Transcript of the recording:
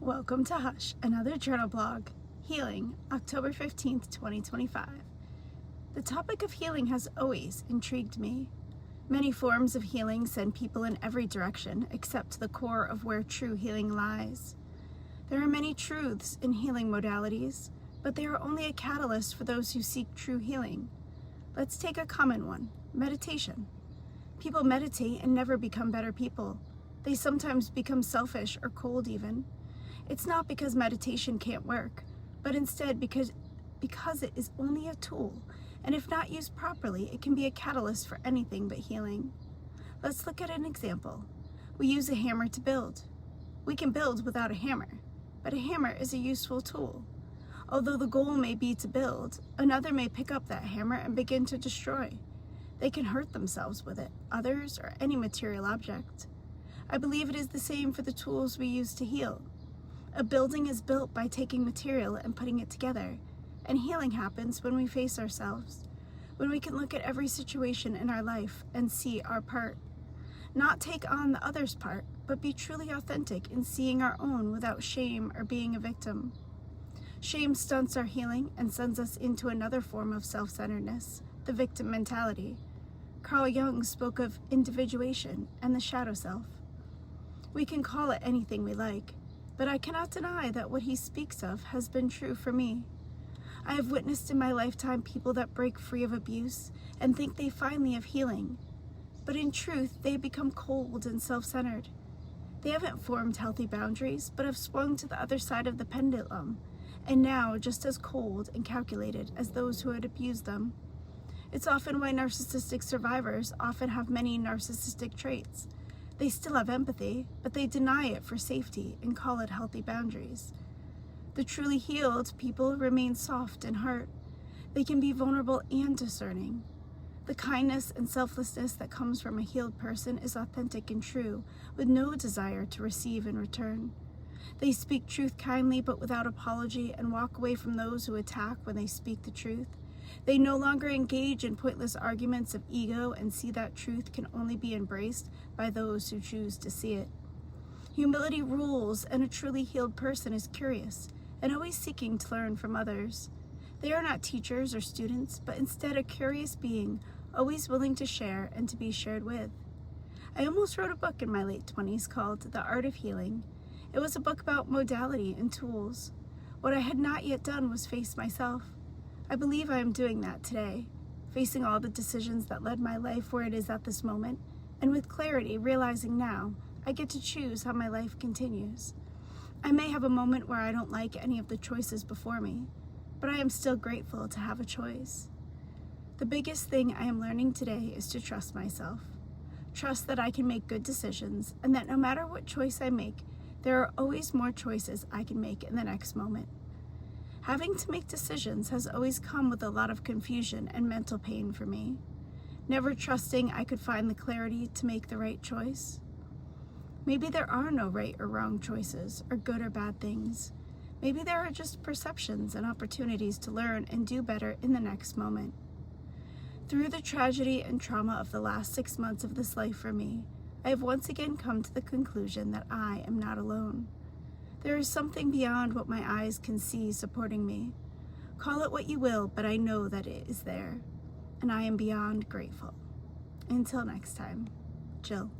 Welcome to Hush, another journal blog. Healing, October 15th, 2025. The topic of healing has always intrigued me. Many forms of healing send people in every direction except to the core of where true healing lies. There are many truths in healing modalities, but they are only a catalyst for those who seek true healing. Let's take a common one, meditation. People meditate and never become better people. They sometimes become selfish or cold even. It's not because meditation can't work, but instead because it is only a tool, and if not used properly, it can be a catalyst for anything but healing. Let's look at an example. We use a hammer to build. We can build without a hammer, but a hammer is a useful tool. Although the goal may be to build, another may pick up that hammer and begin to destroy. They can hurt themselves with it, others, or any material object. I believe it is the same for the tools we use to heal. A building is built by taking material and putting it together, and healing happens when we face ourselves, when we can look at every situation in our life and see our part. Not take on the other's part, but be truly authentic in seeing our own without shame or being a victim. Shame stunts our healing and sends us into another form of self-centeredness, the victim mentality. Carl Jung spoke of individuation and the shadow self. We can call it anything we like, but I cannot deny that what he speaks of has been true for me. I have witnessed in my lifetime people that break free of abuse and think they finally have healing, but in truth they become cold and self-centered. They haven't formed healthy boundaries, but have swung to the other side of the pendulum, and now just as cold and calculated as those who had abused them. It's often why narcissistic survivors often have many narcissistic traits. They still have empathy, but they deny it for safety and call it healthy boundaries. The truly healed people remain soft in heart. They can be vulnerable and discerning. The kindness and selflessness that comes from a healed person is authentic and true, with no desire to receive in return. They speak truth kindly but without apology and walk away from those who attack when they speak the truth. They no longer engage in pointless arguments of ego and see that truth can only be embraced by those who choose to see it. Humility rules, and a truly healed person is curious and always seeking to learn from others. They are not teachers or students, but instead a curious being, always willing to share and to be shared with. I almost wrote a book in my late 20s called The Art of Healing. It was a book about modality and tools. What I had not yet done was face myself. I believe I am doing that today, facing all the decisions that led my life where it is at this moment, and with clarity realizing now I get to choose how my life continues. I may have a moment where I don't like any of the choices before me, but I am still grateful to have a choice. The biggest thing I am learning today is to trust myself. Trust that I can make good decisions, and that no matter what choice I make, there are always more choices I can make in the next moment. Having to make decisions has always come with a lot of confusion and mental pain for me, never trusting I could find the clarity to make the right choice. Maybe there are no right or wrong choices, or good or bad things. Maybe there are just perceptions and opportunities to learn and do better in the next moment. Through the tragedy and trauma of the last 6 months of this life for me, I have once again come to the conclusion that I am not alone. There is something beyond what my eyes can see supporting me. Call it what you will, but I know that it is there, and I am beyond grateful. Until next time, Jill.